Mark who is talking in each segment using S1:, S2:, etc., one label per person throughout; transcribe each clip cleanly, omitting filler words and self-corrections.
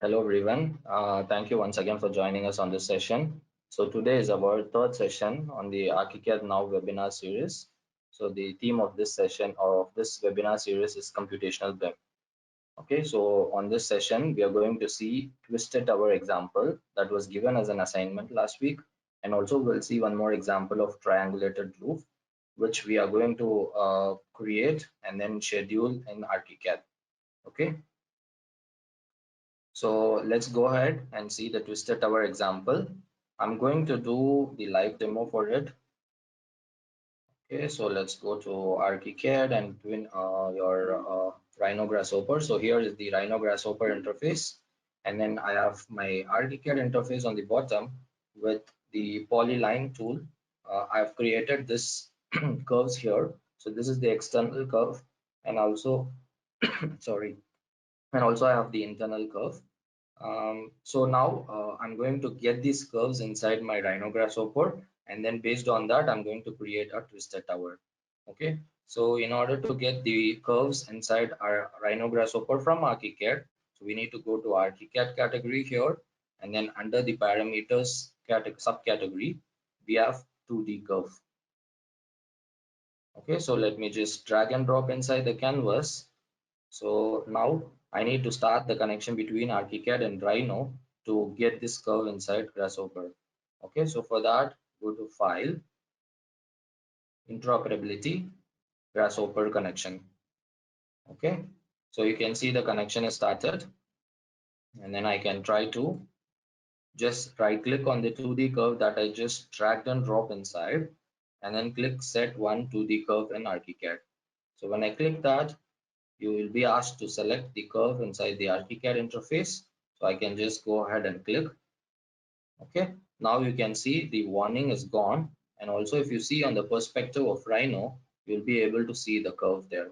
S1: Hello everyone. Thank you once again for joining us on this session. So today is our third session on the Archicad Now webinar series. So the theme of this session or of this webinar series is computational BIM. Okay, so on this session we are going to see twisted tower example that was given as an assignment last week, and also we'll see one more example of triangulated roof, which we are going to create and then schedule in Archicad. Okay. So let's go ahead and see the twisted tower example. I'm going to do the live demo for it. Okay, so let's go to Archicad and twin your Rhino Grasshopper. So here is the Rhino Grasshopper interface, and then I have my Archicad interface on the bottom with the polyline tool. I've created this curves here. So this is the external curve, and also sorry, and also I have the internal curve. So now I'm going to get these curves inside my Rhino Grasshopper, and then based on that, I'm going to create a twisted tower. Okay. So in order to get the curves inside our Rhino Grasshopper from Archicad, so we need to go to Archicad category here, and then under the parameters subcategory, we have 2D curve. Okay. So let me just drag and drop inside the canvas. So now I need to start the connection between Archicad and Rhino to get this curve inside Grasshopper. Okay, so for that, go to File, Interoperability, Grasshopper connection. Okay, so you can see the connection is started, and then I can try to just right click on the 2D curve that I just dragged and drop inside, and then click Set One 2D curve in Archicad. So when I click that, you will be asked to select the curve inside the Archicad interface. So I can just go ahead and click. Okay, now you can see the warning is gone, and also if you see on the perspective of Rhino, you'll be able to see the curve there.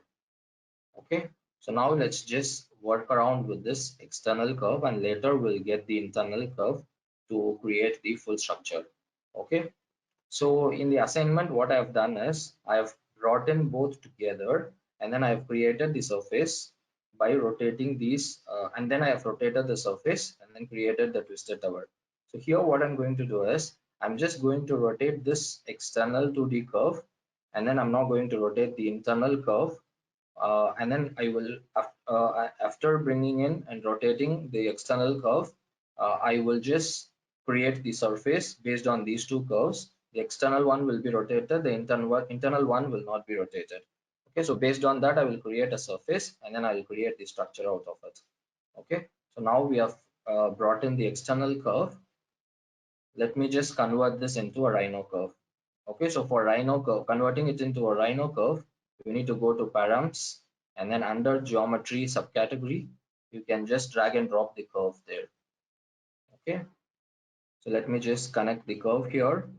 S1: Okay, so now let's just work around with this external curve, and later we'll get the internal curve to create the full structure. Okay, so in the assignment, what I've done is I've brought in both together, and then I've created the surface by rotating these, and then I have rotated the surface and then created the twisted tower. So here what I'm going to do is I'm just going to rotate this external 2D curve, and then I'm now going to rotate the internal curve, and then I will after bringing in and rotating the external curve, I will just create the surface based on these two curves. The external one will be rotated, the internal one will not be rotated. Okay, so based on that, I will create a surface, and then I will create the structure out of it. Okay, so now we have brought in the external curve. Let me just convert this into a Rhino curve. Okay, so for Rhino curve, converting it into a Rhino curve, you need to go to params, and then under geometry subcategory, you can just drag and drop the curve there. Okay, so let me just connect the curve here.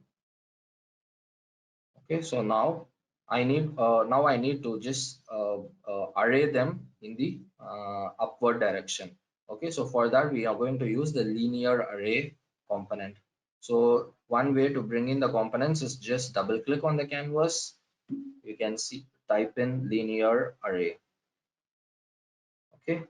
S1: Okay, so now I need to just array them in the upward direction. Okay, so for that we are going to use the linear array component. So one way to bring in the components is just double click on the canvas. You can see, type in linear array. Okay,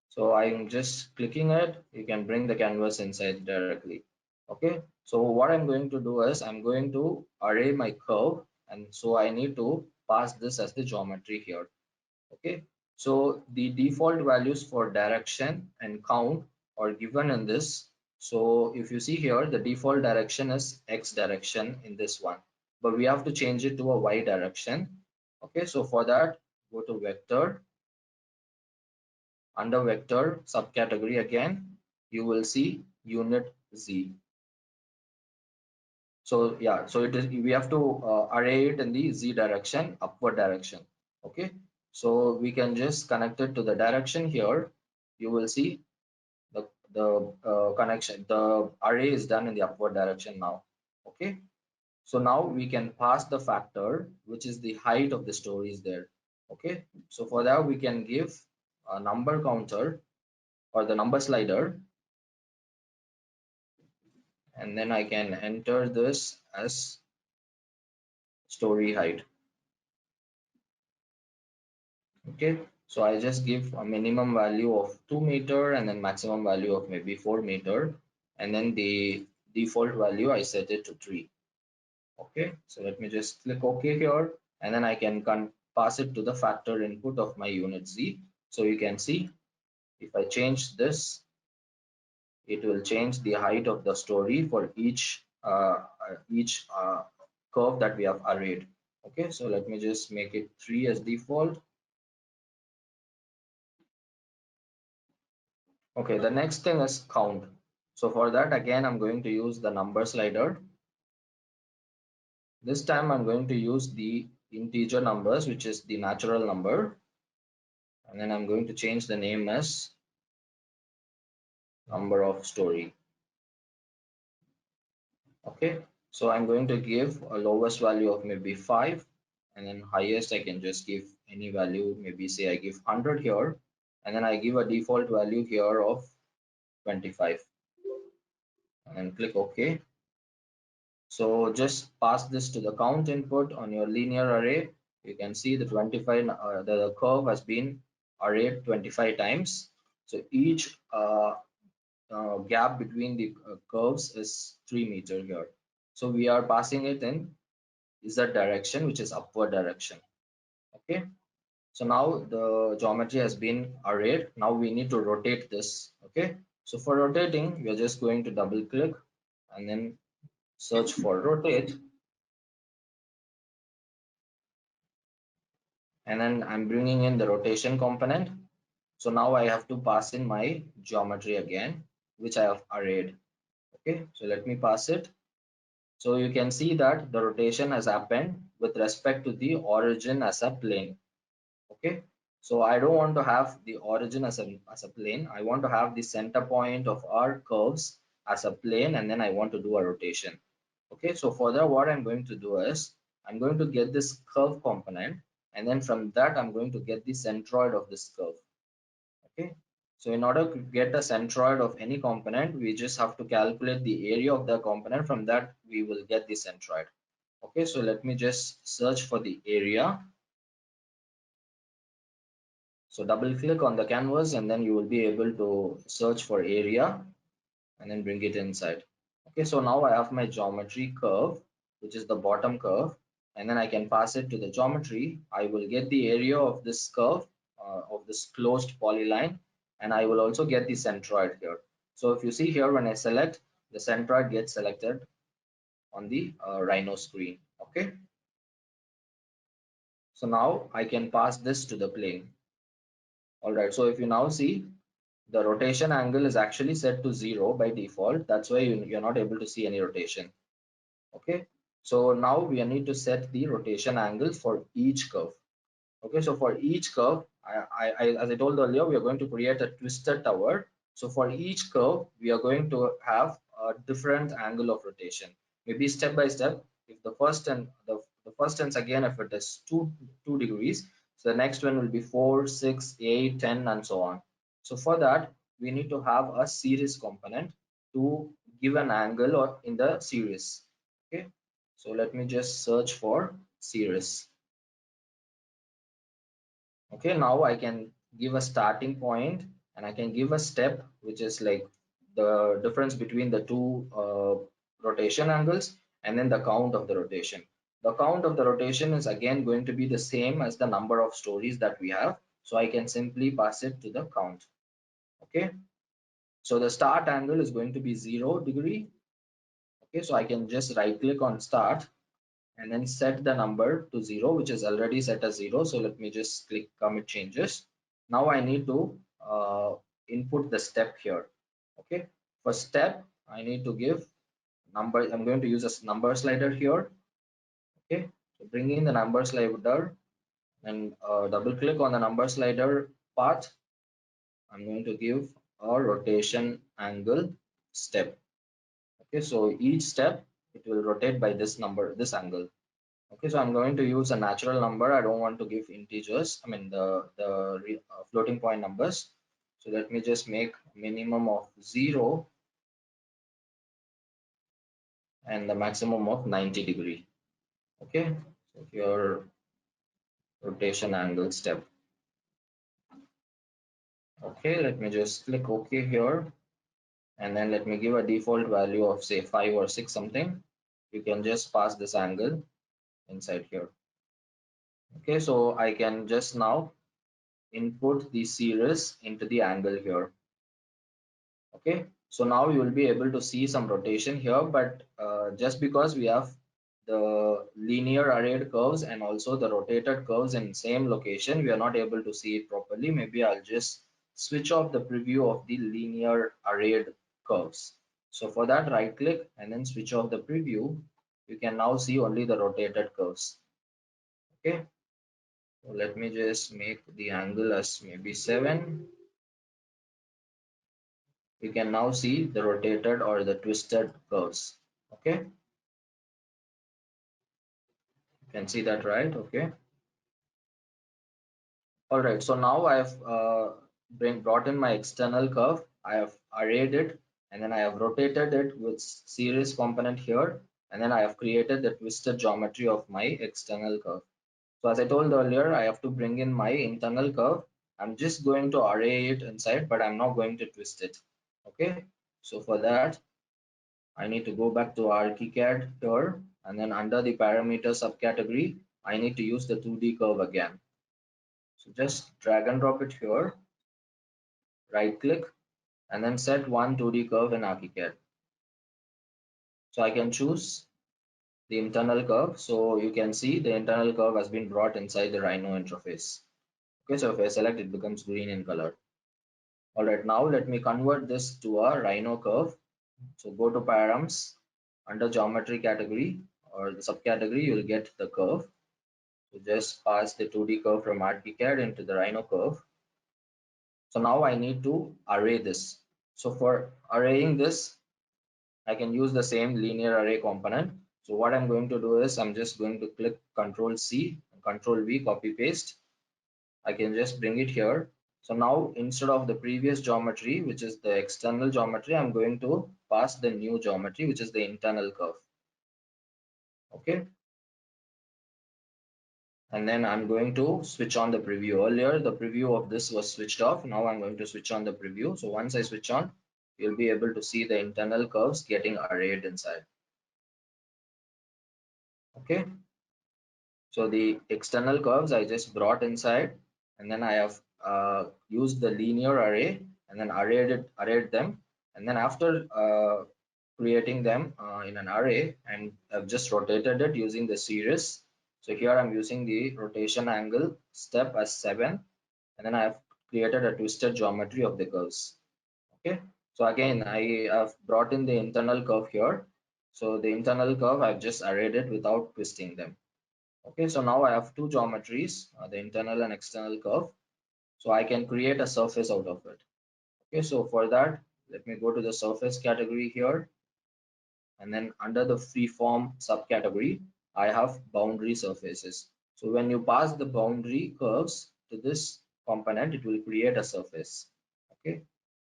S1: so I'm just clicking it. You can bring the canvas inside directly. Okay, so what I'm going to do is I'm going to array my curve, and so I need to pass this as the geometry here. Okay, so the default values for direction and count are given in this. So if you see here, the default direction is X direction in this one, but we have to change it to a Y direction. Okay, so for that, go to vector. Under vector subcategory again, you will see unit Z. So yeah, so it is, we have to array it in the Z direction, upward direction. Okay, so we can just connect it to the direction here. You will see the connection, the array is done in the upward direction now. Okay, so now we can pass the factor, which is the height of the stories there. Okay, so for that we can give a number counter or the number slider, and then I can enter this as story height. Okay, So I just give a minimum value of 2 meter and then maximum value of maybe 4 meter, and then the default value I set it to 3. Okay, so let me just click OK here, and then I can pass it to the factor input of my unit Z. So you can see if I change this, it will change the height of the story for each curve that we have arrayed. Okay, so let me just make it 3 as default. Okay, the next thing is count. So for that, again, I'm going to use the number slider. This time I'm going to use the integer numbers, which is the natural number. And then I'm going to change the name as number of story. Okay, so I'm going to give a lowest value of maybe 5, and then highest I can just give any value, maybe say I give 100 here, and then I give a default value here of 25, and then click OK. So just pass this to the count input on your linear array. You can see the 25, the curve has been arrayed 25 times. So each gap between the curves is 3 meter here. So we are passing it in Z direction, which is upward direction. Okay. So now the geometry has been arrayed. Now we need to rotate this. Okay. So for rotating, we are just going to double click and then search for rotate. And then I'm bringing in the rotation component. So now I have to pass in my geometry again, which I have arrayed. Okay, so let me pass it. So you can see that the rotation has happened with respect to the origin as a plane. Okay, so I don't want to have the origin as a plane. I want to have the center point of our curves as a plane, and then I want to do a rotation. Okay, so further what I'm going to do is I'm going to get this curve component, and then from that I'm going to get the centroid of this curve. Okay, so in order to get a centroid of any component, we just have to calculate the area of the component. From that we will get the centroid. Okay, so let me just search for the area. So double click on the canvas and then you will be able to search for area and then bring it inside. Okay, so now I have my geometry curve, which is the bottom curve, and then I can pass it to the geometry. I will get the area of this curve, of this closed polyline, and I will also get the centroid here. So if you see here, when I select, the centroid gets selected on the Rhino screen. Okay, so now I can pass this to the plane. All right, so if you now see, the rotation angle is actually set to 0 by default. That's why you're not able to see any rotation. Okay, so now we need to set the rotation angle for each curve. Okay, so for each curve, as I told earlier, we are going to create a twisted tower. So for each curve, we are going to have a different angle of rotation. Maybe step by step. If the first tense again, if it is 2 degrees, so the next one will be 4, 6, 8, 10, and so on. So for that, we need to have a series component to give an angle or in the series. Okay, so let me just search for series. Okay, now I can give a starting point and I can give a step, which is like the difference between the two rotation angles, and then the count of the rotation. The count of the rotation is again going to be the same as the number of stories that we have, so I can simply pass it to the count. Okay, so the start angle is going to be 0 degree. Okay, so I can just right click on start and then set the number to 0, which is already set as 0. So let me just click commit changes. Now I need to input the step here. Okay, for step I need to give number. I'm going to use a number slider here. Okay, so bring in the number slider and double click on the number slider part. I'm going to give a rotation angle step. Okay, so each step it will rotate by this number, this angle. Okay, so I'm going to use a natural number. I don't want to give integers. I mean the floating point numbers. So let me just make minimum of 0 and the maximum of 90 degree. Okay, so your rotation angle step. Okay, let me just click OK here, and then let me give a default value of say 5 or 6 something. You can just pass this angle inside here. Okay, so I can just now input the series into the angle here. Okay, so now you will be able to see some rotation here, but just because we have the linear arrayed curves and also the rotated curves in same location, we are not able to see it properly. Maybe I'll just switch off the preview of the linear arrayed curves. So for that, right click and then switch off the preview. You can now see only the rotated curves. Okay, so let me just make the angle as maybe 7. You can now see the rotated or the twisted curves. Okay, you can see that, right? Okay, all right, so now I have brought in my external curve. I have arrayed it, and then I have rotated it with series component here, and then I have created the twisted geometry of my external curve. So as I told earlier, I have to bring in my internal curve. I'm just going to array it inside, but I'm not going to twist it. Okay, so for that I need to go back to Archicad here, and then under the parameter subcategory, I need to use the 2D curve again. So just drag and drop it here, right click, and then set one 2D curve in Archicad. So I can choose the internal curve. So you can see the internal curve has been brought inside the Rhino interface. Okay, so if I select, it becomes green in color. All right, now let me convert this to a Rhino curve. So go to params, under geometry category or the subcategory, you'll get the curve. So just pass the 2D curve from Archicad into the Rhino curve. So now I need to array this. So for arraying this, I can use the same linear array component. So what I'm going to do is I'm just going to click Control C, Control V, copy paste. I can just bring it here. So now instead of the previous geometry, which is the external geometry, I'm going to pass the new geometry, which is the internal curve. Okay. And then I'm going to switch on the preview. Earlier, the preview of this was switched off. Now I'm going to switch on the preview. So once I switch on, you'll be able to see the internal curves getting arrayed inside. Okay. So the external curves I just brought inside, and then I have used the linear array and then arrayed them. And then after creating them in an array, and I've just rotated it using the series. So here I'm using the rotation angle step as 7, and then I have created a twisted geometry of the curves. Okay, so again I have brought in the internal curve here. So the internal curve I've just arrayed it without twisting them. Okay, so now I have two geometries, the internal and external curve. So I can create a surface out of it. Okay, so for that, let me go to the surface category here, and then under the freeform subcategory, I have boundary surfaces. So when you pass the boundary curves to this component, it will create a surface. Okay,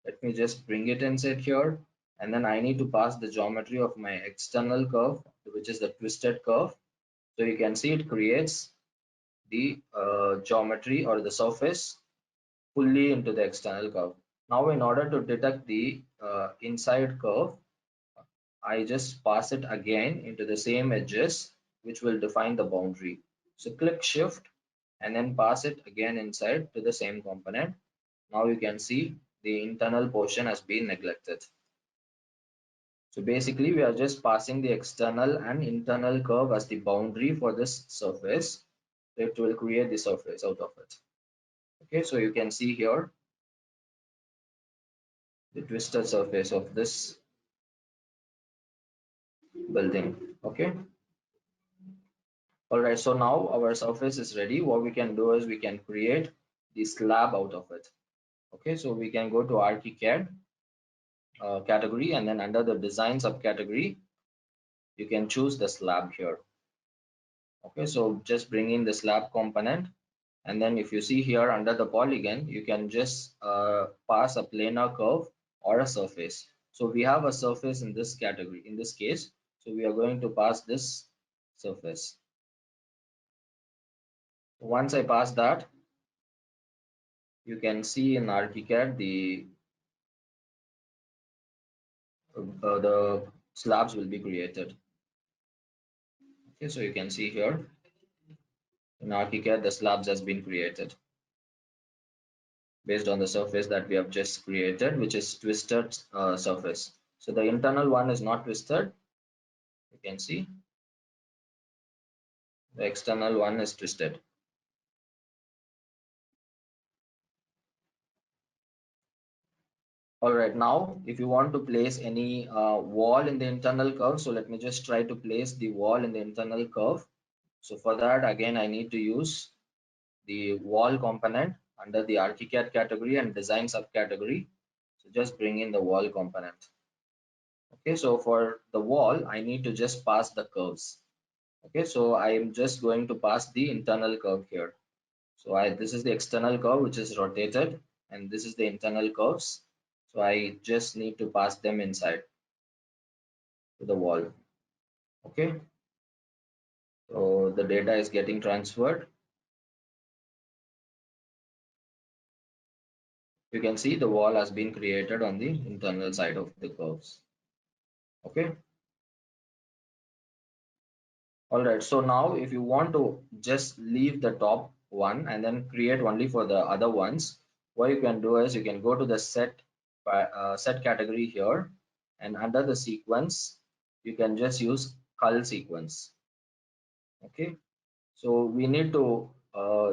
S1: let me just bring it inside here, and then I need to pass the geometry of my external curve, which is the twisted curve. So you can see it creates the geometry or the surface fully into the external curve. Now in order to detect the inside curve, I just pass it again into the same edges, which will define the boundary. So click shift and then pass it again inside to the same component. Now you can see the internal portion has been neglected. So basically we are just passing the external and internal curve as the boundary for this surface. It will create the surface out of it. Okay, so you can see here the twisted surface of this building. Okay, all right, so now our surface is ready. What we can do is we can create the slab out of it. Okay, so we can go to Archicad category, and then under the design subcategory you can choose the slab here. Okay, so just bring in the slab component, and then if you see here under the polygon, you can just pass a planar curve or a surface. So we have a surface in this category in this case, so we are going to pass this surface. Once I pass that, you can see in Archicad the slabs will be created. Okay, so you can see here in Archicad the slabs has been created based on the surface that we have just created, which is twisted surface. So the internal one is not twisted. You can see the external one is twisted. All right, now if you want to place any wall in the internal curve, so let me just try to place the wall in the internal curve. So for that, again, I need to use the wall component under the Archicad category and design subcategory. So just bring in the wall component. Okay, so for the wall, I need to just pass the curves. Okay, so I am just going to pass the internal curve here. So this is the external curve which is rotated, and this is the internal curves. So I just need to pass them inside to the wall. Okay, so the data is getting transferred. You can see the wall has been created on the internal side of the curves. Okay, all right, so now if you want to just leave the top one and then create only for the other ones, what you can do is you can go to the set category here, and under the sequence you can just use cull sequence. Okay, so we need to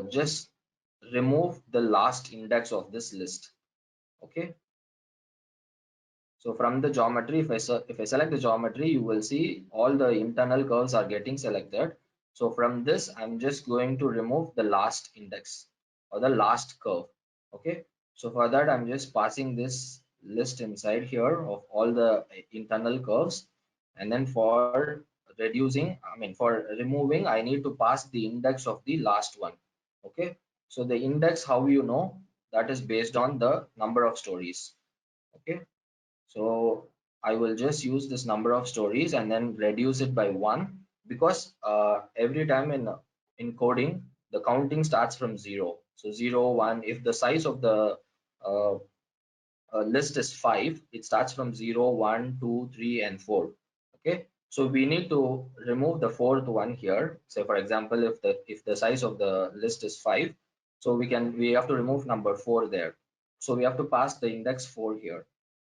S1: just remove the last index of this list. Okay, so from the geometry, if I select the geometry, you will see all the internal curves are getting selected. So from this, I'm just going to remove the last index or the last curve. Okay, so for that, I'm just passing this list inside here of all the internal curves. And then for reducing, I mean, for removing, I need to pass the index of the last one. Okay, so the index, how you know, that is based on the number of stories. Okay, so I will just use this number of stories and then reduce it by 1, because every time in coding, the counting starts from 0. So 0, 1, if the size of the uh, list is 5, it starts from 0, 1, 2, 3, and 4. Okay, so we need to remove the fourth one here. Say for example, if the size of the list is 5, so we have to remove number 4 there. So we have to pass the index 4 here.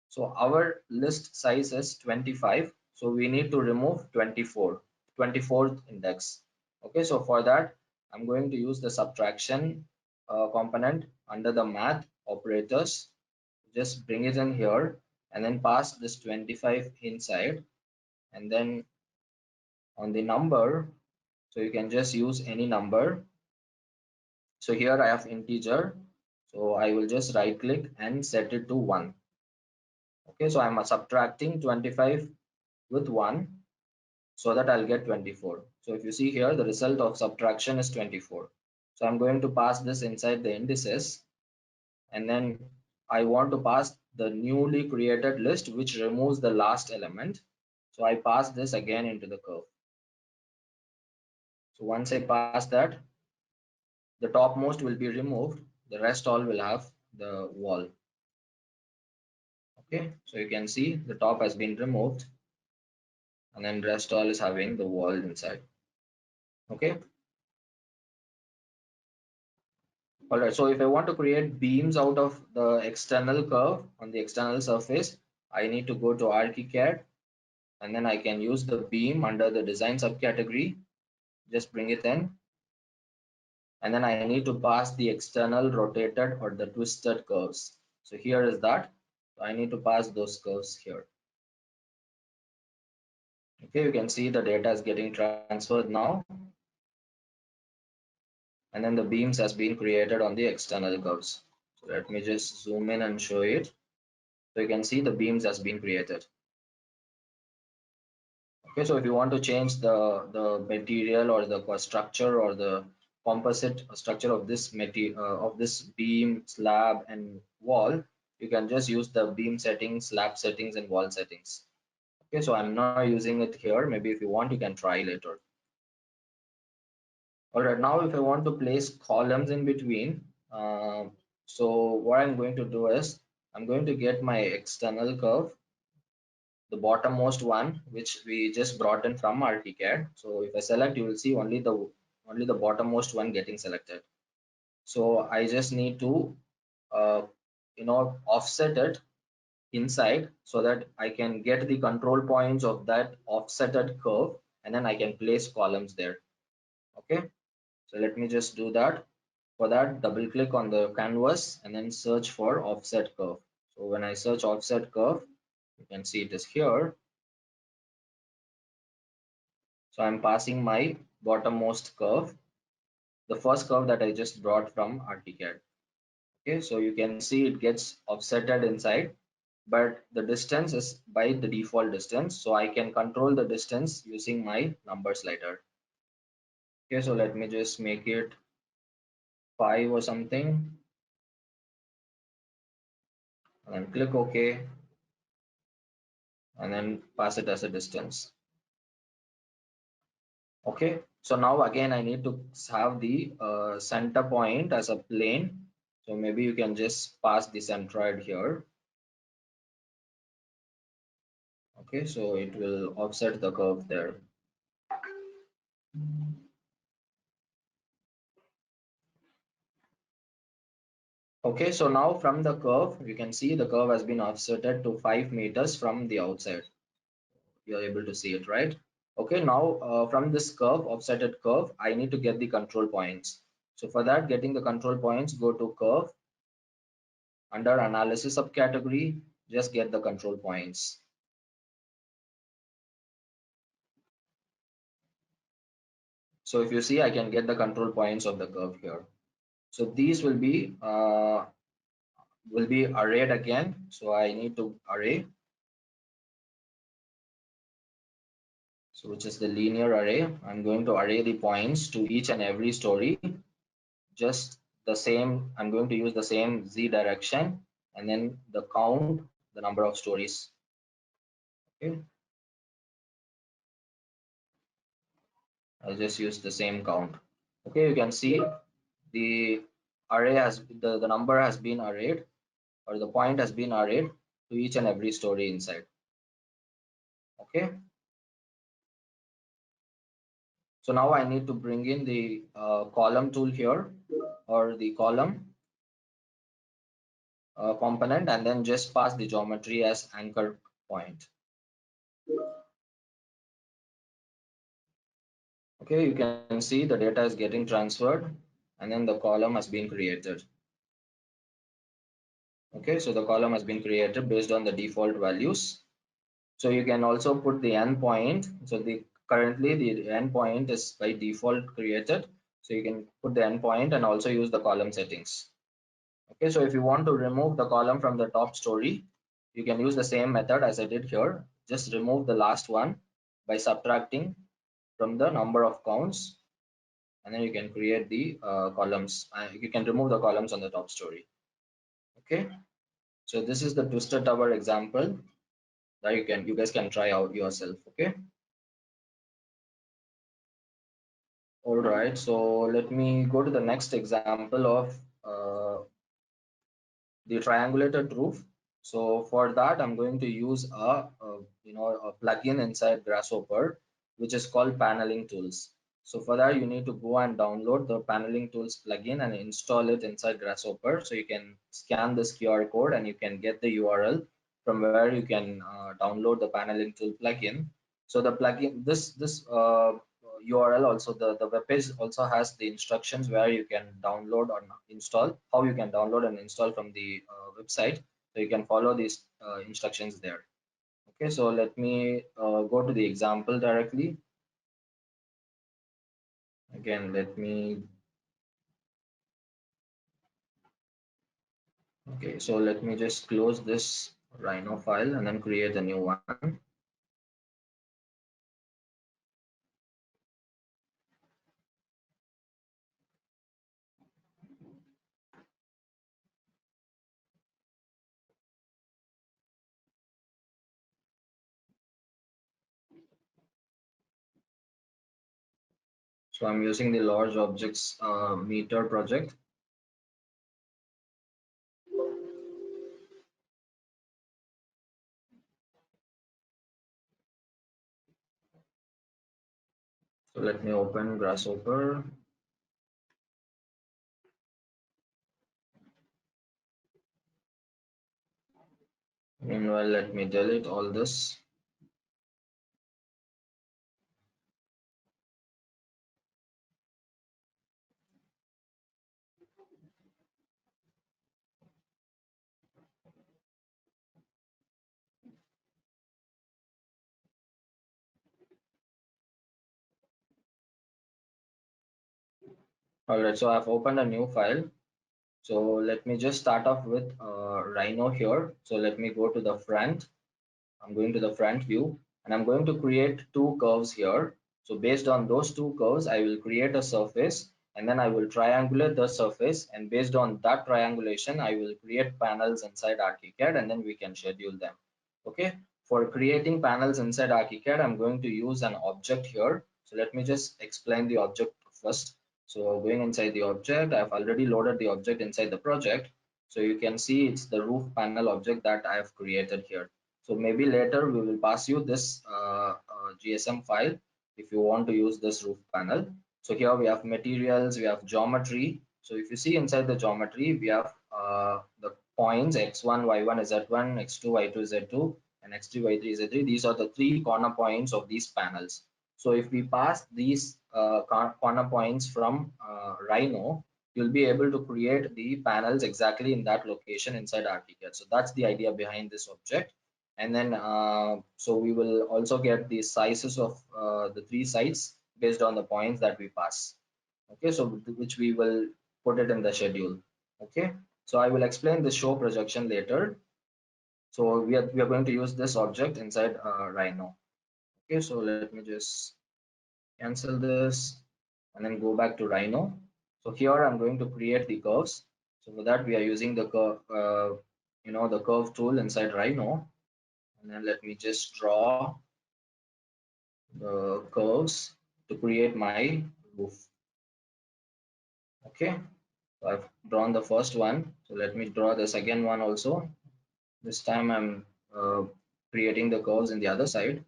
S1: So our list size is 25. So we need to remove 24th index. Okay, so for that, I'm going to use the subtraction component under the math operators. Just bring it in here and then pass this 25 inside. And then on the number, so you can just use any number. So here I have integer. So I will just right click and set it to 1. Okay, so I'm subtracting 25 with 1 so that I'll get 24. So if you see here, the result of subtraction is 24. So I'm going to pass this inside the indices, and then I want to pass the newly created list which removes the last element. So I pass this again into the curve. So once I pass that, the topmost will be removed, the rest all will have the wall. Okay, so you can see the top has been removed, and then rest all is having the wall inside. Okay, all right, so if I want to create beams out of the external curve on the external surface, I need to go to Archicad, and then I can use the beam under the design subcategory. Just bring it in, and then I need to pass the external rotated or the twisted curves. So here is that. So I need to pass those curves here. Okay, you can see the data is getting transferred now, and then the beams has been created on the external curves. So let me just zoom in and show it. So you can see the beams has been created. Okay, so if you want to change the material or the structure or the composite structure of this material of this beam, slab, and wall, you can just use the beam settings, slab settings, and wall settings. Okay, so I'm not using it here. Maybe if you want, you can try later. All right, now if I want to place columns in between, So what I'm going to do is I'm going to get my external curve, the bottommost one, which we just brought in from Archicad. So if I select, you will see only the bottommost one getting selected. So I just need to uh, offset it inside so that I can get the control points of that offsetted curve, and then I can place columns there. Okay, so let me just do that. For that, double click on the canvas and then search for offset curve. So when I search offset curve, you can see it is here. So I'm passing my bottommost curve, the first curve that I just brought from Archicad. Okay, so you can see it gets offsetted inside, but the distance is by the default distance. So I can control the distance using my number slider. Okay, so let me just make it 5 or something and then click OK and then pass it as a distance. Okay, so now again I need to have the center point as a plane. So maybe you can just pass the centroid here. Okay, so it will offset the curve there. Okay, so now from the curve, you can see the curve has been offsetted to 5 meters from the outside. You're able to see it, right? Okay, now from this curve, offsetted curve, I need to get the control points. So for that, getting the control points, go to curve, under analysis subcategory, just get the control points. So if you see, I can get the control points of the curve here. So these will be arrayed again. So I need to array. So which is the linear array. I'm going to array the points to each and every story. Just the same, I'm going to use the same Z direction and then the count, the number of stories. Okay. I'll just use the same count. Okay, you can see the array has the number has been arrayed, or the point has been arrayed to each and every story inside. Okay, so now I need to bring in the column tool here, or the column component, and then just pass the geometry as anchor point. Okay, you can see the data is getting transferred and then the column has been created. Okay, so the column has been created based on the default values. So you can also put the endpoint. So the currently the endpoint is by default created. So you can put the endpoint and also use the column settings. Okay, so if you want to remove the column from the top story, you can use the same method as I did here. Just remove the last one by subtracting from the number of counts, and then you can create the columns. You can remove the columns on the top story. Okay, so this is the twisted tower example that you guys can try out yourself. Okay. All right, so let me go to the next example of the triangulated roof. So for that, I'm going to use a plugin inside Grasshopper, which is called Paneling Tools. So for that, you need to go and download the Paneling Tools plugin and install it inside Grasshopper. So you can scan this QR code and you can get the URL from where you can download the Paneling Tool plugin. So the plugin, this URL also, the web page also has the instructions where you can download or install, how you can download and install from the website. So you can follow these instructions there. Okay, so let me go to the example directly. Again, let me, okay, so let me just close this Rhino file and then create a new one. So I'm using the large objects meter project. So let me open Grasshopper. Meanwhile, let me delete all this. Alright, so I've opened a new file. So let me just start off with Rhino here. So let me go to the front. I'm going to the front view and I'm going to create two curves here. So based on those two curves, I will create a surface and then I will triangulate the surface, and based on that triangulation, I will create panels inside Archicad and then we can schedule them. Okay. For creating panels inside Archicad, I'm going to use an object here. So let me just explain the object first. So going inside the object, I've already loaded the object inside the project. So you can see it's the roof panel object that I have created here. So maybe later we will pass you this GSM file if you want to use this roof panel. So here we have materials, we have geometry. So if you see inside the geometry, we have the points x1, y1, z1, x2, y2, z2, and x3, y3, z3. These are the three corner points of these panels. So if we pass these corner points from Rhino, you'll be able to create the panels exactly in that location inside Archicad. So that's the idea behind this object. And then so we will also get the sizes of the three sides based on the points that we pass. Okay, so which we will put it in the schedule. Okay, so I will explain the show projection later. So we are going to use this object inside Rhino. Okay, so let me just cancel this and then go back to Rhino. So here I'm going to create the curves. So for that we are using the curve, the curve tool inside Rhino. And then let me just draw the curves to create my roof. Okay, so I've drawn the first one. So let me draw the second one also. This time I'm creating the curves in the other side.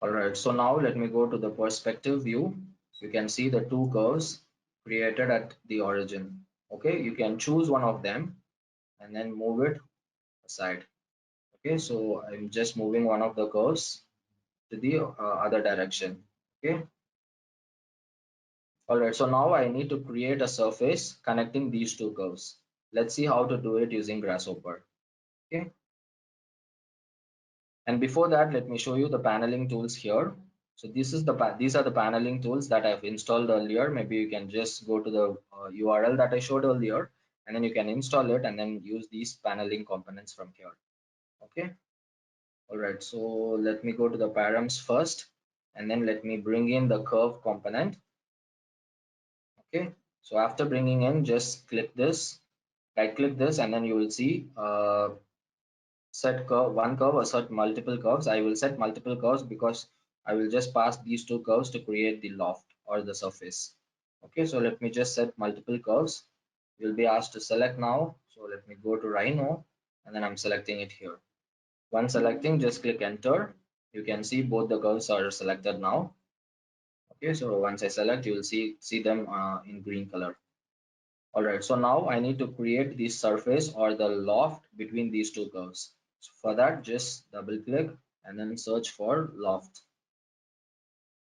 S1: All right, so now let me go to the perspective view. You can see the two curves created at the origin. Okay, you can choose one of them and then move it aside. Okay, so I'm just moving one of the curves to the other direction. Okay, all right, so now I need to create a surface connecting these two curves. Let's see how to do it using Grasshopper. Okay, and before that, let me show you the paneling tools here. So these are the paneling tools that I've installed earlier. Maybe you can just go to the URL that I showed earlier, and then you can install it and then use these paneling components from here. Okay, all right, so let me go to the params first, and then let me bring in the curve component. Okay, so after bringing in, just click this, right click this, and then you will see set curve, one curve or set multiple curves. I will set multiple curves because I will just pass these two curves to create the loft or the surface. Okay, so let me just set multiple curves. You'll be asked to select now. So let me go to Rhino and then I'm selecting it here. Once selecting, just click enter. You can see both the curves are selected now. Okay, so once I select, you will see them in green color. All right, so now I need to create the surface or the loft between these two curves. So for that, just double click and then search for loft.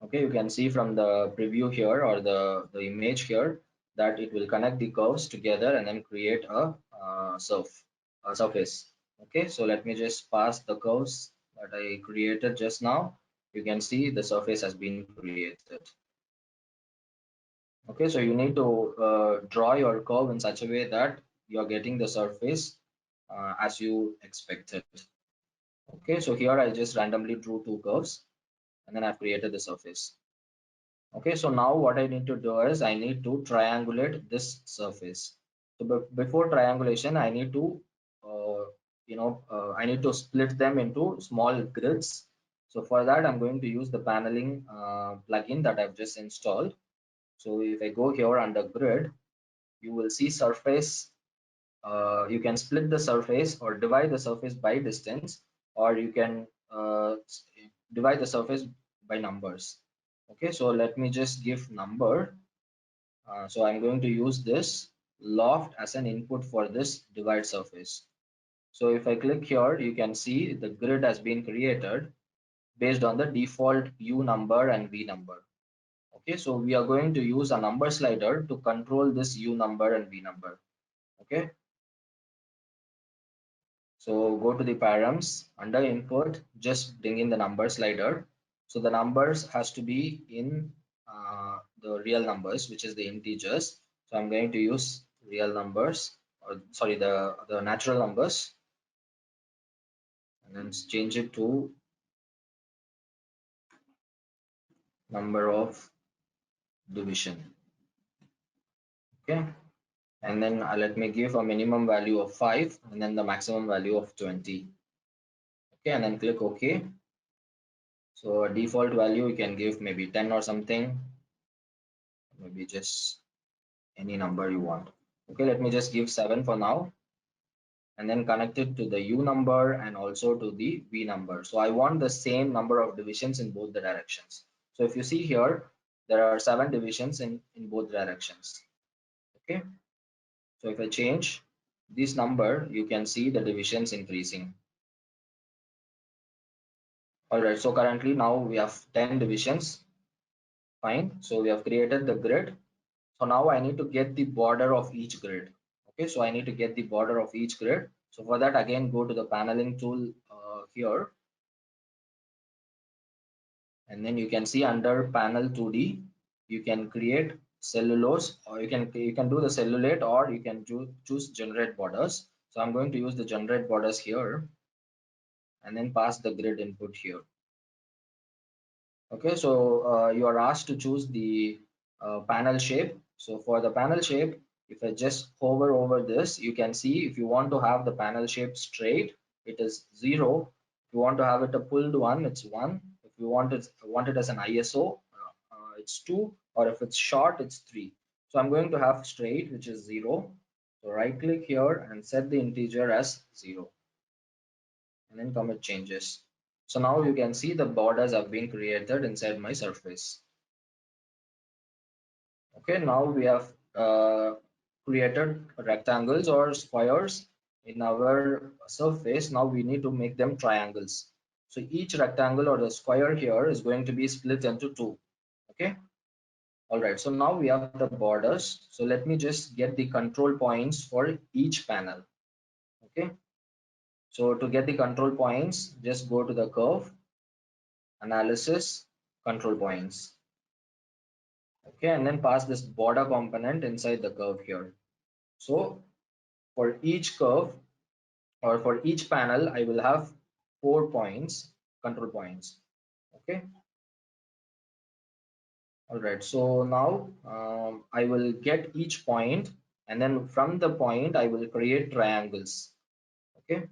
S1: Okay, you can see from the preview here or the image here that it will connect the curves together and then create a surface. Okay, so let me just pass the curves that I created just now. You can see the surface has been created. Okay, so you need to draw your curve in such a way that you're getting the surface as you expected. Okay, so here I just randomly drew two curves and then I've created the surface. Okay, so now what I need to do is I need to triangulate this surface. So before triangulation, I need to, I need to split them into small grids. So for that, I'm going to use the paneling plugin that I've just installed. So if I go here under grid, you will see surface. You can split the surface or divide the surface by distance, or you can divide the surface by numbers. Okay, so let me just give number. So I'm going to use this loft as an input for this divide surface. So if I click here, you can see the grid has been created based on the default U number and V number. Okay, so we are going to use a number slider to control this U number and V number. Okay, so go to the params, under input, just bring in the number slider. So the numbers has to be in the real numbers, which is the integers. So I'm going to use real numbers, or sorry, the natural numbers, and then change it to number of division. Okay, and then let me give a minimum value of 5 and then the maximum value of 20. Okay, and then click OK. So a default value you can give maybe 10 or something, maybe just any number you want. Okay, let me just give 7 for now, and then connect it to the U number and also to the V number. So I want the same number of divisions in both the directions. So if you see here, there are 7 divisions in both directions. Okay, so if I change this number, you can see the divisions increasing. All right, so currently now we have 10 divisions. Fine, so we have created the grid. So now I need to get the border of each grid. Okay, so I need to get the border of each grid. So for that, again, go to the paneling tool here, and then you can see under panel 2D, you can create cellulose, or you can do the cellulate, or you can choose generate borders. So I'm going to use the generate borders here, and then pass the grid input here. Okay, so you are asked to choose the panel shape. So for the panel shape, if I just hover over this, you can see if you want to have the panel shape straight, it is 0. If you want to have it a pulled one, it's 1. If you want it as an ISO, it's 2, or if it's short, it's 3. So I'm going to have straight, which is 0. So right click here and set the integer as 0, and then commit changes. So now you can see the borders have been created inside my surface. Okay, now we have created rectangles or squares in our surface. Now we need to make them triangles. So each rectangle or the square here is going to be split into 2. Okay. All right. So now we have the borders. So let me just get the control points for each panel. Okay. So to get the control points, just go to the curve, analysis, control points. Okay, and then pass this border component inside the curve here. So for each curve, or for each panel, I will have 4 points, control points. Okay. All right. So now I will get each point, and then from the point, I will create triangles. Okay.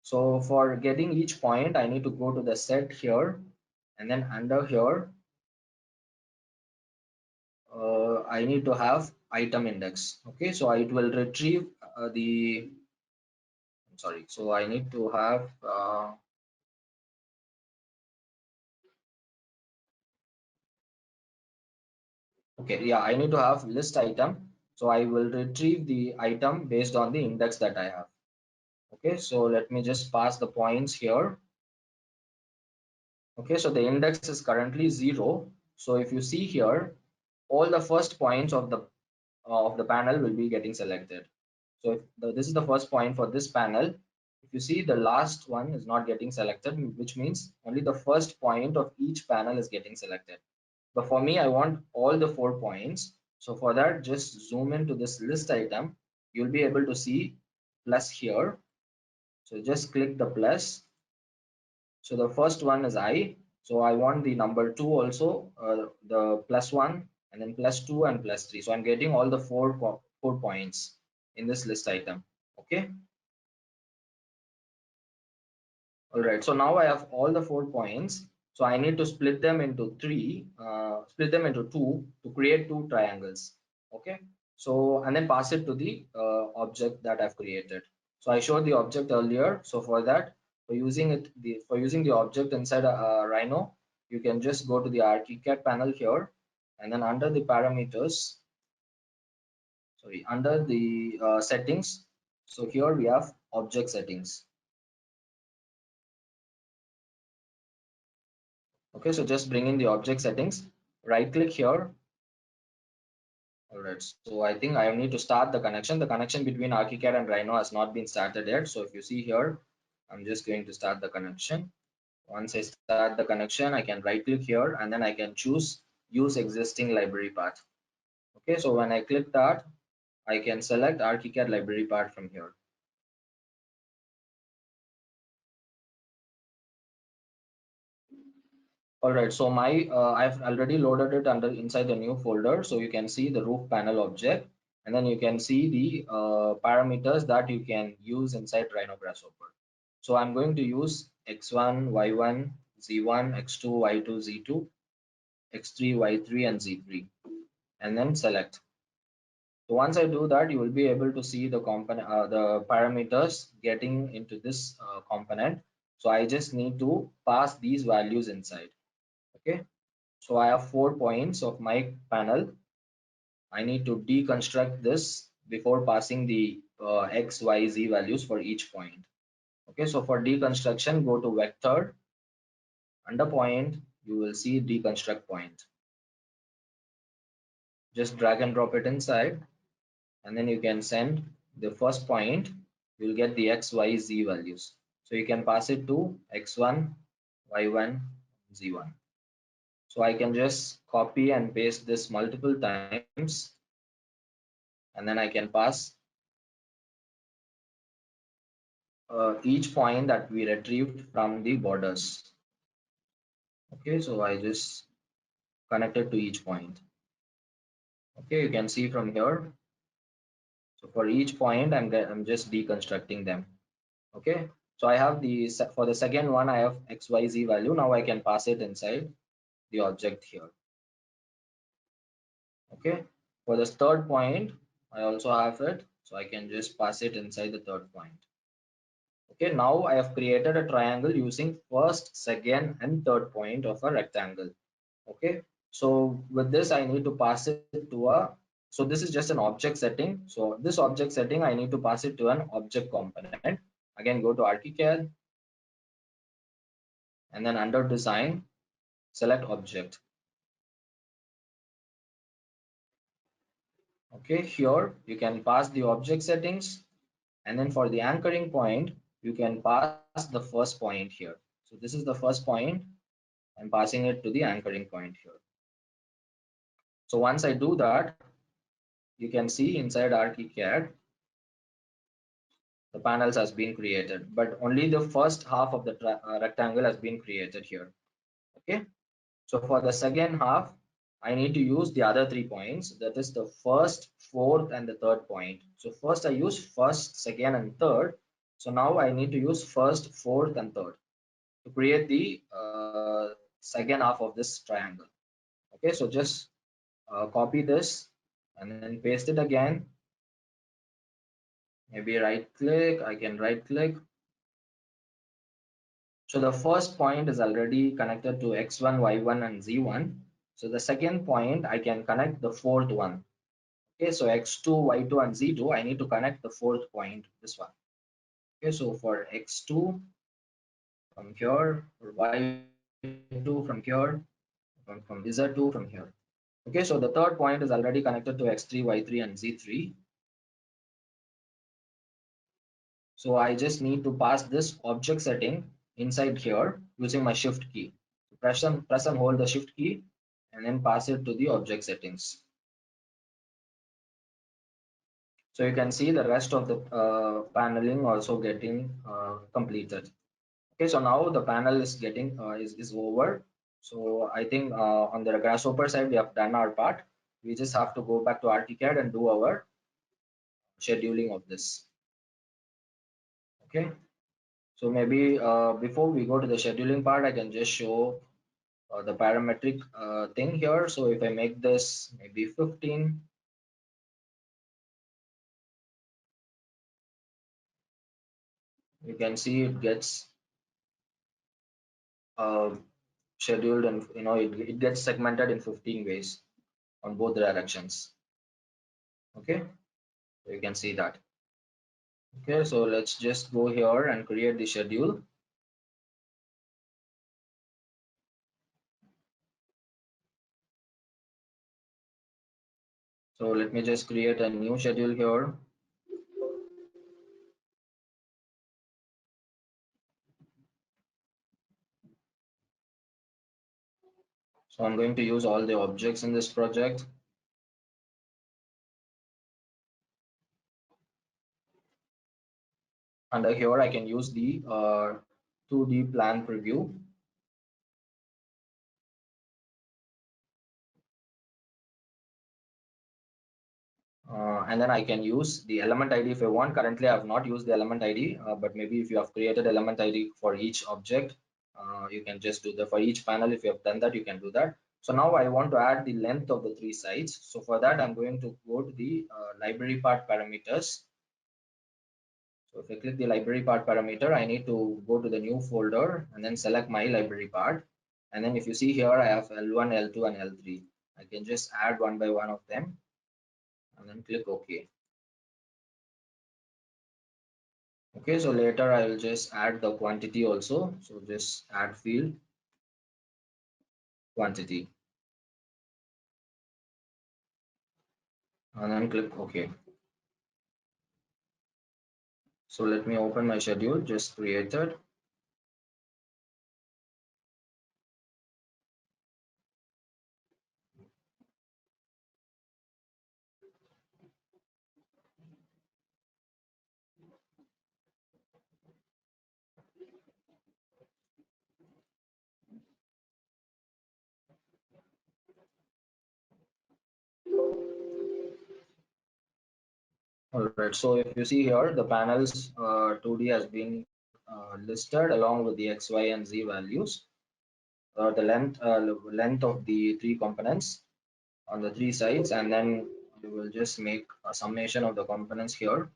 S1: So for getting each point, I need to go to the set here, and then under here, I need to have item index. Okay. So it will retrieve sorry. So I need to have okay, yeah, I need to have list item. So I will retrieve the item based on the index that I have. Okay, so let me just pass the points here. Okay, so the index is currently 0. So if you see here, all the first points of the panel will be getting selected. So if this is the first point for this panel. If you see, the last one is not getting selected, which means only the first point of each panel is getting selected. But for me, I want all the 4 points. So for that, just zoom into this list item. You'll be able to see plus here. So just click the plus. So the first one is I. So I want the number 2 also, the plus 1, and then plus 2 and plus 3. So I'm getting all the 4 points in this list item. Okay. All right. So now I have all the 4 points. So I need to split them into split them into 2 to create 2 triangles. Okay. So, and then pass it to the object that I've created. So I showed the object earlier. So for that, For using the object inside Rhino, you can just go to the Archicad panel here, and then under the parameters, sorry, under the settings. So here we have object settings. Okay, so just bring in the object settings, right click here. All right, so I think I need to start the connection. The connection between Archicad and Rhino has not been started yet. So if you see here, I'm just going to start the connection. Once I start the connection, I can right click here and then I can choose use existing library path. Okay, so when I click that, I can select Archicad library path from here. All right, so I've already loaded it under inside the new folder. So you can see the roof panel object, and then you can see the parameters that you can use inside Rhino Grasshopper. So I'm going to use x1, y1, z1, x2, y2, z2, x3, y3, and z3, and then select. So once I do that, you will be able to see the component, the parameters getting into this component. So I just need to pass these values inside. Okay. So I have 4 points of my panel. I need to deconstruct this before passing the x, y, z values for each point. Okay, so for deconstruction, go to vector. Under point, you will see deconstruct point. Just drag and drop it inside, and then you can send the first point. You'll get the x, y, z values. So you can pass it to x1, y1, z1. So I can just copy and paste this multiple times, and then I can pass each point that we retrieved from the borders. Okay, so I just connected to each point. Okay, you can see from here. So for each point, I'm just deconstructing them. Okay, so I have for the second one, I have XYZ value. Now I can pass it inside the object here. Okay, for the third point, I also have it. So I can just pass it inside the third point. Okay, now I have created a triangle using first, second, and third point of a rectangle. Okay, so with this I need to pass it to so this is just an object setting. So this object setting I need to pass it to an object component. Again, go to Archicad, and then under design, select object. Okay, here you can pass the object settings, and then for the anchoring point you can pass the first point here. So this is the first point. I'm passing it to the anchoring point here. So once I do that, you can see inside Archicad the panels has been created, but only the first half of the rectangle has been created here. Okay, so for the second half, I need to use the other 3 points, that is the first, fourth, and the third point. So first I use first, second, and third. So now I need to use first, fourth, and third to create the second half of this triangle. Okay, so just copy this and then paste it again. Maybe right click, I can right click. So the first point is already connected to x1, y1, and z1. So the second point, I can connect the fourth one. Okay, so x2, y2, and z2, I need to connect the fourth point, this one. Okay, so for x2 from here, for y2 from here, from z2 from here. Okay, so the third point is already connected to x3, y3, and z3. So I just need to pass this object setting inside here using my shift key. Press and hold the shift key and then pass it to the object settings. So you can see the rest of the paneling also getting completed. Okay, so now the panel is getting is over. So I think on the Grasshopper side we have done our part. We just have to go back to Archicad and do our scheduling of this. Okay, so maybe before we go to the scheduling part, I can just show the parametric thing here. So if I make this maybe 15, you can see it gets scheduled, and it gets segmented in 15 ways on both directions. Okay, you can see that. Okay, so let's just go here and create the schedule. So let me just create a new schedule here. So I'm going to use all the objects in this project. Under here, I can use the 2D plan preview. And then I can use the element ID if I want. Currently, I have not used the element ID, but maybe if you have created element ID for each object, you can just do that for each panel. If you have done that, you can do that. So now I want to add the length of the 3 sides. So for that, I'm going to go to the library part parameters. So if I click the library part parameter, I need to go to the new folder and then select my library part. And then if you see here, I have L1, L2, and L3. I can just add one by one of them and then click OK. Okay, so later I will just add the quantity also. So just add field quantity and then click OK. So let me open my schedule just created. All right, so if you see here, the panels 2D has been listed along with the X, Y, and Z values. The length of the 3 components on the 3 sides, and then we will just make a summation of the components here.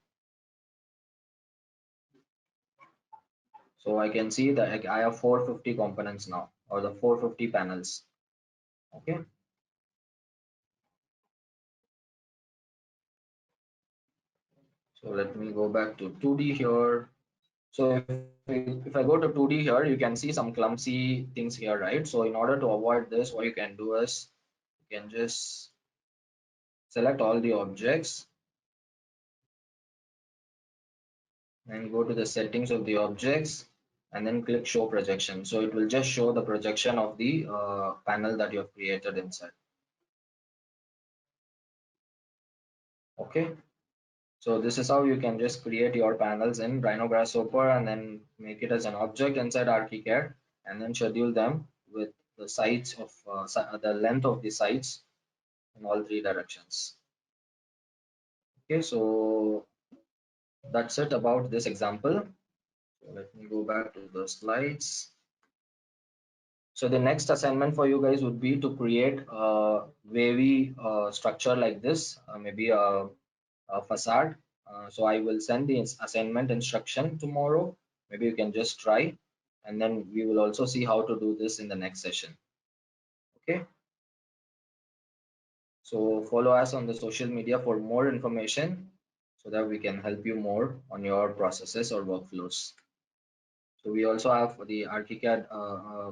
S1: So I can see that I have 450 components now, or the 450 panels. Okay. So let me go back to 2D here. So if I go to 2D here, you can see some clumsy things here, right? So in order to avoid this, what you can do is you can just select all the objects and go to the settings of the objects and then click show projection. So it will just show the projection of the panel that you have created inside. Okay. So this is how you can just create your panels in Rhino Grasshopper and then make it as an object inside Archicad and then schedule them with the sides of the length of the sides in all 3 directions. Okay, so that's it about this example. So let me go back to the slides. So the next assignment for you guys would be to create a wavy structure like this, maybe a facade. So I will send the assignment instruction tomorrow. Maybe you can just try, and then we will also see how to do this in the next session. Okay. So follow us on the social media for more information so that we can help you more on your processes or workflows. So we also have the Archicad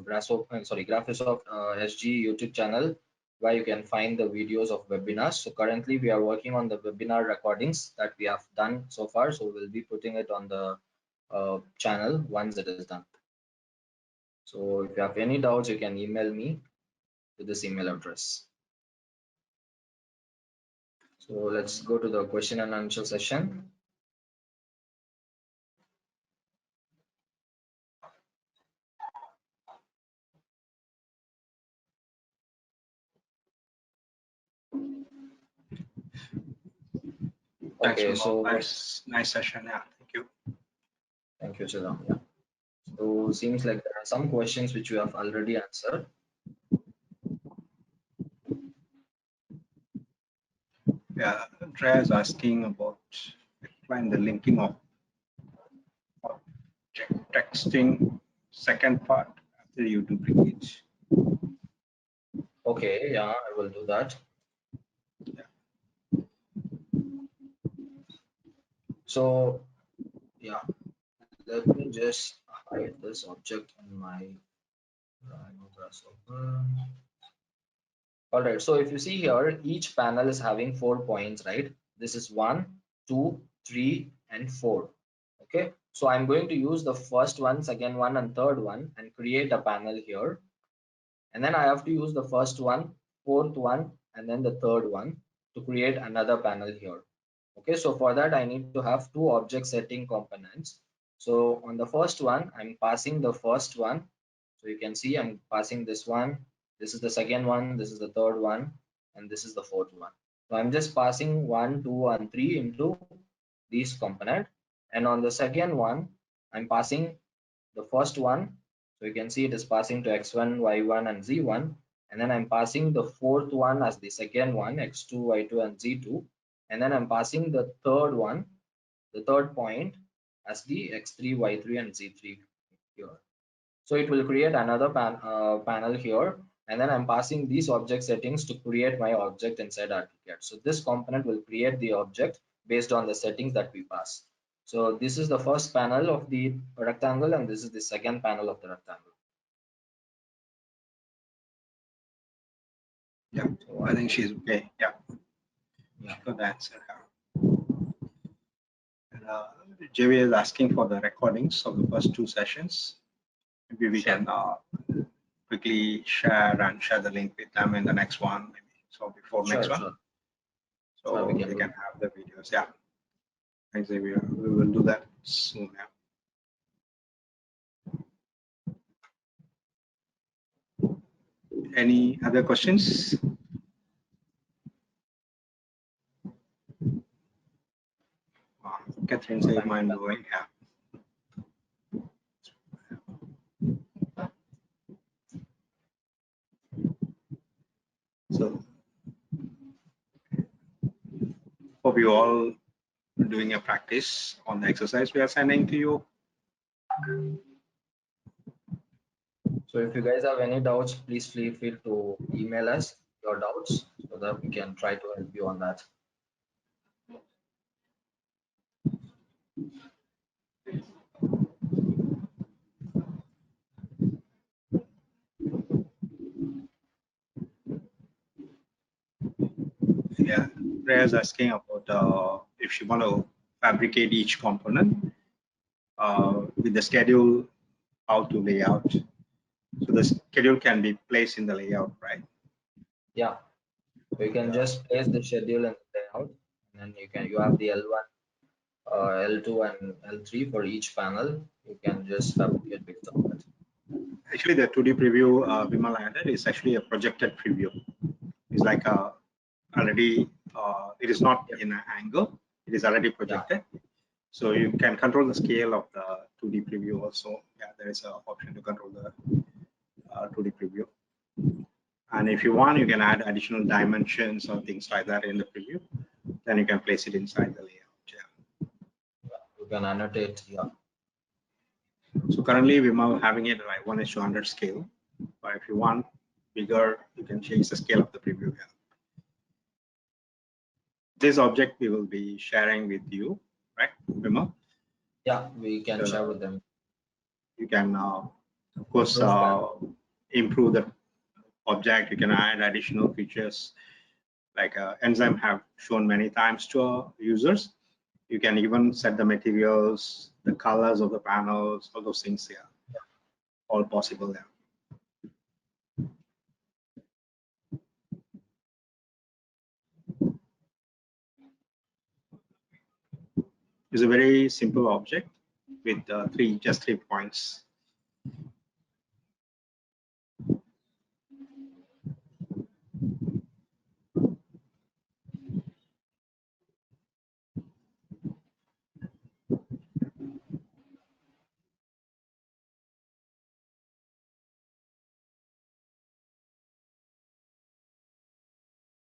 S1: Graphisoft SG YouTube channel where you can find the videos of webinars. So currently we are working on the webinar recordings that we have done so far. So we'll be putting it on the channel once it is done. So if you have any doubts, you can email me to this email address. So let's go to the question and answer session.
S2: Thanks,
S1: Okay,
S2: Vinod.
S1: so
S2: Nice session. Yeah, thank you.
S1: thank you, Chiram. Yeah. So seems like there are some questions which you have already answered.
S2: Yeah, Andrea is asking about explain the linking of object texting second part. you duplicate.
S1: Okay, yeah, I will do that. So yeah, let me just hide this object in my Rhino Grasshopper. All right, so if you see here, each panel is having 4 points, right? This is 1, 2, 3, and 4. Okay, so I'm going to use the first one, second one, and third one and create a panel here. And then I have to use the first one, fourth one, and then the third one to create another panel here. Okay, so for that I need to have two object setting components. So on the first one, I'm passing the first one. So you can see I'm passing this one. This is the second one. This is the third one, and this is the fourth one. So I'm just passing 1, 2, and 3 into these component. And on the second one, I'm passing the first one. So you can see it is passing to x1, y1, and z1. And then I'm passing the fourth one as the second one, x2, y2, and z2. And then I'm passing the third one, the third point, as the x3, y3, and z3 here. So it will create another panel here, and then I'm passing these object settings to create my object inside Archicad. So this component will create the object based on the settings that we pass. So this is the first panel of the rectangle, and this is the second panel of the rectangle.
S2: Yeah, so I think she's okay. Yeah,
S1: Yeah.
S2: good answer. JV is asking for the recordings of the first 2 sessions. Maybe we
S1: Sure.
S2: can quickly share the link with them in the next one, maybe. So before next one,
S1: Sure.
S2: so
S1: Sure, we
S2: they
S1: can
S2: can
S1: do.
S2: have the videos. Yeah, thanks, Xavier. We will do that soon. Yeah. Any other questions? Catherine says mind blowing. Yeah. So hope you all are doing a practice on the exercise we are sending to you.
S1: So if you guys have any doubts, please feel free to email us your doubts so that we can try to help you on that.
S2: Yeah, Rhea's asking about if she want to fabricate each component with the schedule, how to lay out. So the schedule can be placed in the layout, right?
S1: Yeah, we can just place the schedule in the layout, and then you have the L1, L2, and L3 for each panel. You can just fabricate based on that.
S2: Actually, the 2D preview Vimal added is actually a projected preview. It's like already, it is not in an angle, it is already projected. Yeah. So you can control the scale of the 2D preview also. Yeah, there is an option to control the 2D preview. And if you want, you can add additional dimensions or things like that in the preview. Then you can place it inside the layout. Yeah.
S1: You can annotate. Yeah.
S2: So currently, we're having it like 1:100 scale. But if you want bigger, you can change the scale of the preview. Yeah. This object we will be sharing with you, right, Vimal?
S1: Yeah, we can share with them.
S2: You can, of course, improve the object. You can add additional features like Enzyme have shown many times to our users. You can even set the materials, the colors of the panels, all those things here. Yeah. All possible there. It's a very simple object with just 3 points.